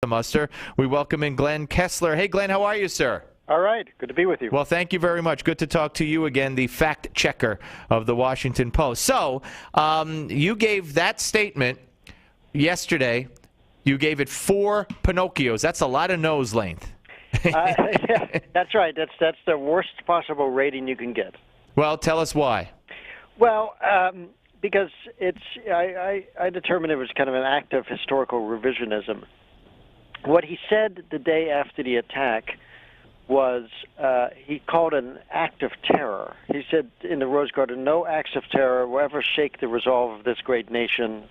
muster. We welcome in Glenn Kessler. Hey, Glenn, how are you, sir? All right. Good to be with you. Well, thank you very much. Good to talk to you again, the fact checker of the Washington Post. So you gave that statement yesterday. You gave it 4 Pinocchios. That's a lot of nose length. Yeah, that's right. That's the worst possible rating you can get. Well, tell us why. Well, because I determined it was kind of an act of historical revisionism. What he said the day after the attack was he called it an act of terror. He said in the Rose Garden, no acts of terror will ever shake the resolve of this great nation.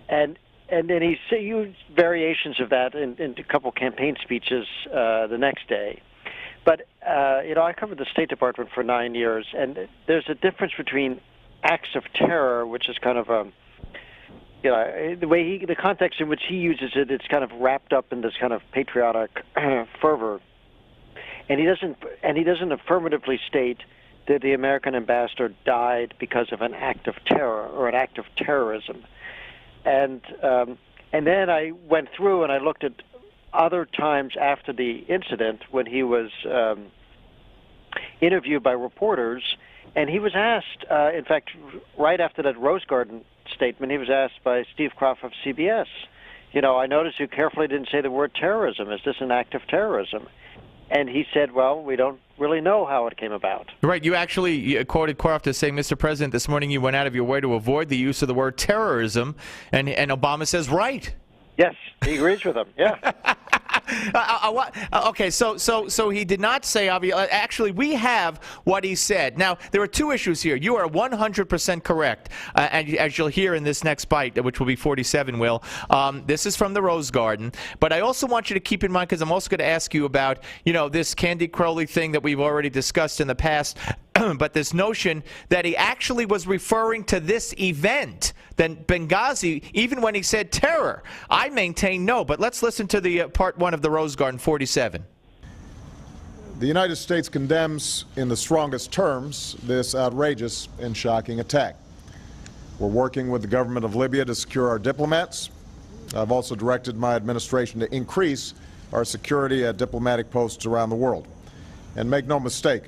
And then he used variations of that in a couple campaign speeches the next day. But, I covered the State Department for 9 years, and there's a difference between acts of terror, which is kind of the context in which he uses it, it's kind of wrapped up in this kind of patriotic fervor. And he doesn't affirmatively state that the American ambassador died because of an act of terror or an act of terrorism. And then I went through and I looked at other times after the incident when he was interviewed by reporters, and he was asked, in fact, right after that Rose Garden statement, he was asked by Steve Kroft of CBS, I noticed you carefully didn't say the word terrorism. Is this an act of terrorism? And he said, well, we don't really know how it came about. Right. You actually quoted Kroft as saying, Mr. President, this morning you went out of your way to avoid the use of the word terrorism. And Obama says, right. Yes, he agrees with him. Yeah. Okay, so he did not say, actually, we have what he said. Now, there are 2 issues here. You are 100% correct, and as you'll hear in this next bite, which will be 47, Will, this is from the Rose Garden. But I also want you to keep in mind, because I'm also going to ask you about, this Candy Crowley thing that we've already discussed in the past, but this notion that he actually was referring to this event, then Benghazi, even when he said terror. I maintain no, but let's listen to the part 1 of the Rose Garden, 47. The United States condemns in the strongest terms this outrageous and shocking attack. We're working with the government of Libya to secure our diplomats. I've also directed my administration to increase our security at diplomatic posts around the world. And make no mistake,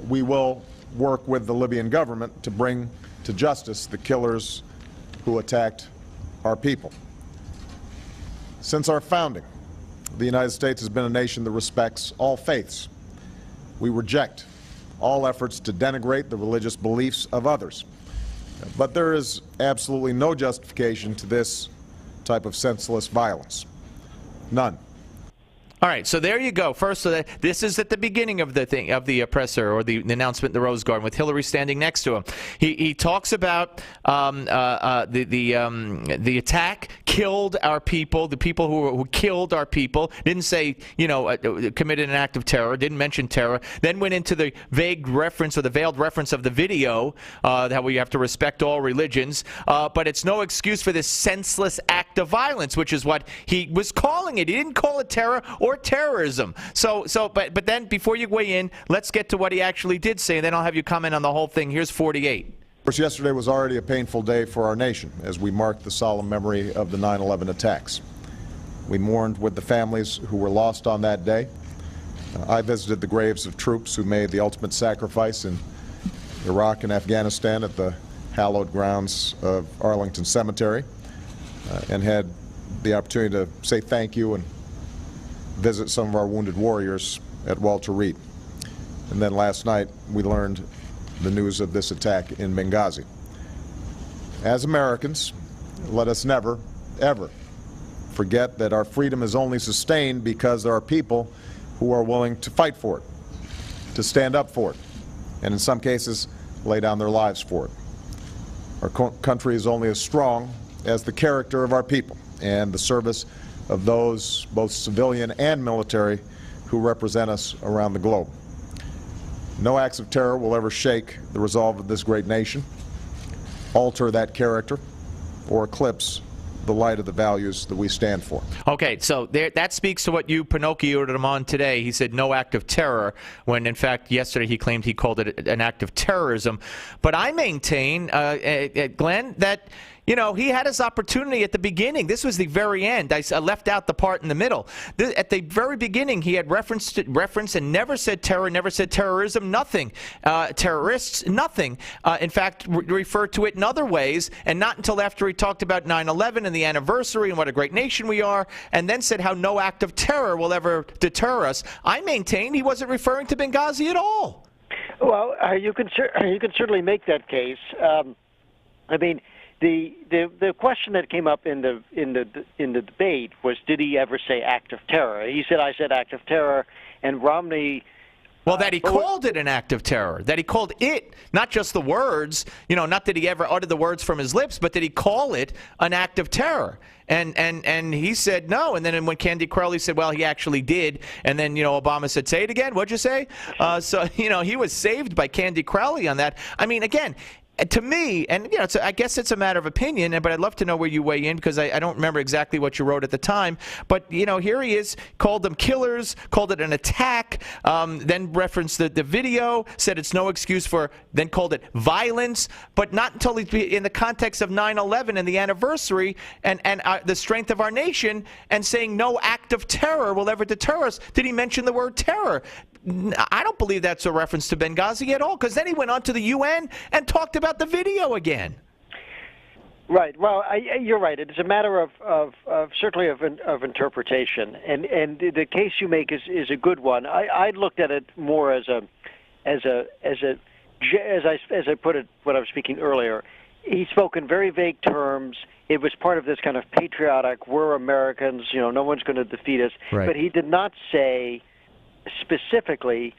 we will work with the Libyan government to bring to justice the killers who attacked our people. Since our founding, the United States has been a nation that respects all faiths. We reject all efforts to denigrate the religious beliefs of others. But there is absolutely no justification to this type of senseless violence. None. All right, so there you go. First, this is at the beginning of the thing, of the presser or the announcement in the Rose Garden with Hillary standing next to him. He talks about the attack killed our people, the people who killed our people. Didn't say committed an act of terror. Didn't mention terror. Then went into the vague reference or the veiled reference of the video how we have to respect all religions. But it's no excuse for this senseless act of violence, which is what he was calling it. He didn't call it terror or terrorism. But then before you weigh in, let's get to what he actually did say, and then I'll have you comment on the whole thing. Here's 48. Of course, yesterday was already a painful day for our nation as we marked the solemn memory of the 9/11 attacks. We mourned with the families who were lost on that day. I visited the graves of troops who made the ultimate sacrifice in Iraq and Afghanistan at the hallowed grounds of Arlington Cemetery and had the opportunity to say thank you and visit some of our wounded warriors at Walter Reed. And then last night we learned the news of this attack in Benghazi. As Americans, let us never, ever forget that our freedom is only sustained because there are people who are willing to fight for it, to stand up for it, and in some cases lay down their lives for it. Our country is only as strong as the character of our people and the service of those, both civilian and military, who represent us around the globe. No acts of terror will ever shake the resolve of this great nation, alter that character, or eclipse the light of the values that we stand for. Okay, so that speaks to what you Pinocchio'd him on today. He said no act of terror, when in fact yesterday he claimed he called it an act of terrorism. But I maintain, Glenn, that You know, he had his opportunity at the beginning. This was the very end. I left out the part in the middle. At the very beginning, he had referenced and never said terror, never said terrorism, nothing. Terrorists, nothing. In fact, referred to it in other ways, and not until after he talked about 9/11 and the anniversary and what a great nation we are, and then said how no act of terror will ever deter us. I maintain he wasn't referring to Benghazi at all. Well, you can certainly make that case. I mean, the question that came up in the debate was, did he ever say act of terror? He said, I said act of terror, and Romney. Well, that he called it an act of terror, that he called it, not just the words, you know, not that he ever uttered the words from his lips, but that he call it an act of terror. And he said no. And then when Candy Crowley said, well, he actually did. And then, you know, Obama said, say it again. What'd you say? So, you know, he was saved by Candy Crowley on that. I mean, again, to me, and you know, I guess it's a matter of opinion, but I'd love to know where you weigh in, because I don't remember exactly what you wrote at the time. But you know, here he is, called them killers, called it an attack, then referenced the video, said it's no excuse for, then called it violence, but not until in the context of 9/11 and the anniversary and the strength of our nation, and saying no act of terror will ever deter us, did he mention the word terror. I don't believe that's a reference to Benghazi at all, because then he went on to the UN and talked about the video again. Right. Well, you're right. It's a matter of certainly of interpretation, and the case you make is a good one. I looked at it more as I put it when I was speaking earlier. He spoke in very vague terms. It was part of this kind of patriotic, we're Americans, you know, no one's going to defeat us. Right. But he did not say specifically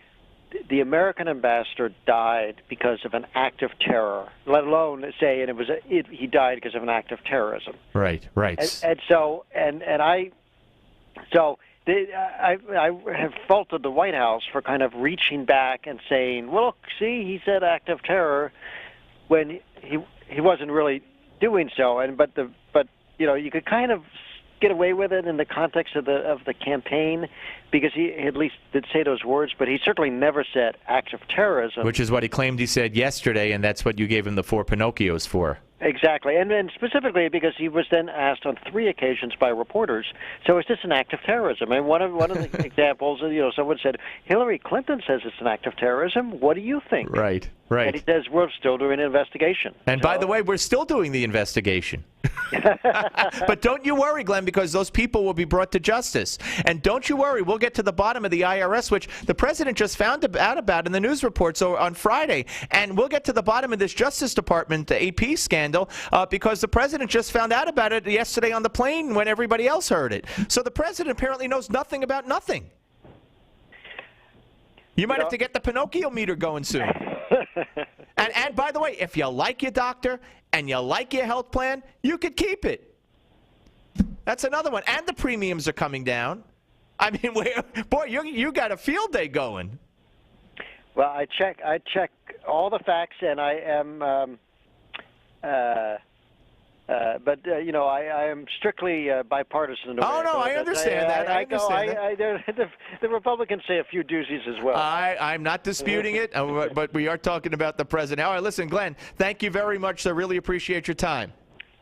the American ambassador died because of an act of terror, let alone say, and he died because of an act of terrorism. Right, right. I have faulted the White House for kind of reaching back and saying, well, see, he said act of terror when he wasn't really doing so. But you know, you could kind of get away with it in the context of the campaign, because he at least did say those words, but he certainly never said act of terrorism. Which is what he claimed he said yesterday, and that's what you gave him the 4 Pinocchios for. Exactly, and specifically because he was then asked on 3 occasions by reporters, so is this an act of terrorism? And one of the examples, you know, someone said, Hillary Clinton says it's an act of terrorism. What do you think? Right, right. And he says, we're still doing an investigation. And by the way, we're still doing the investigation. But don't you worry, Glenn, because those people will be brought to justice. And don't you worry, we'll get to the bottom of the IRS, which the president just found out about in the news reports on Friday. And we'll get to the bottom of this Justice Department, the AP scandal, because the president just found out about it yesterday on the plane when everybody else heard it. So the president apparently knows nothing about nothing. You might have to get the Pinocchio meter going soon. And by the way, if you like your doctor and you like your health plan, you could keep it. That's another one. And the premiums are coming down. I mean, boy, you got a field day going. Well, I check all the facts, and I am, you know, I am strictly bipartisan. Oh no, I understand that. I understand the Republicans say a few doozies as well. I'm not disputing it, but we are talking about the president. All right, listen, Glenn, thank you very much. I really appreciate your time.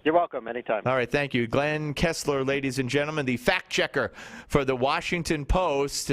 You're welcome. Anytime. All right, thank you. Glenn Kessler, ladies and gentlemen, the fact checker for the Washington Post.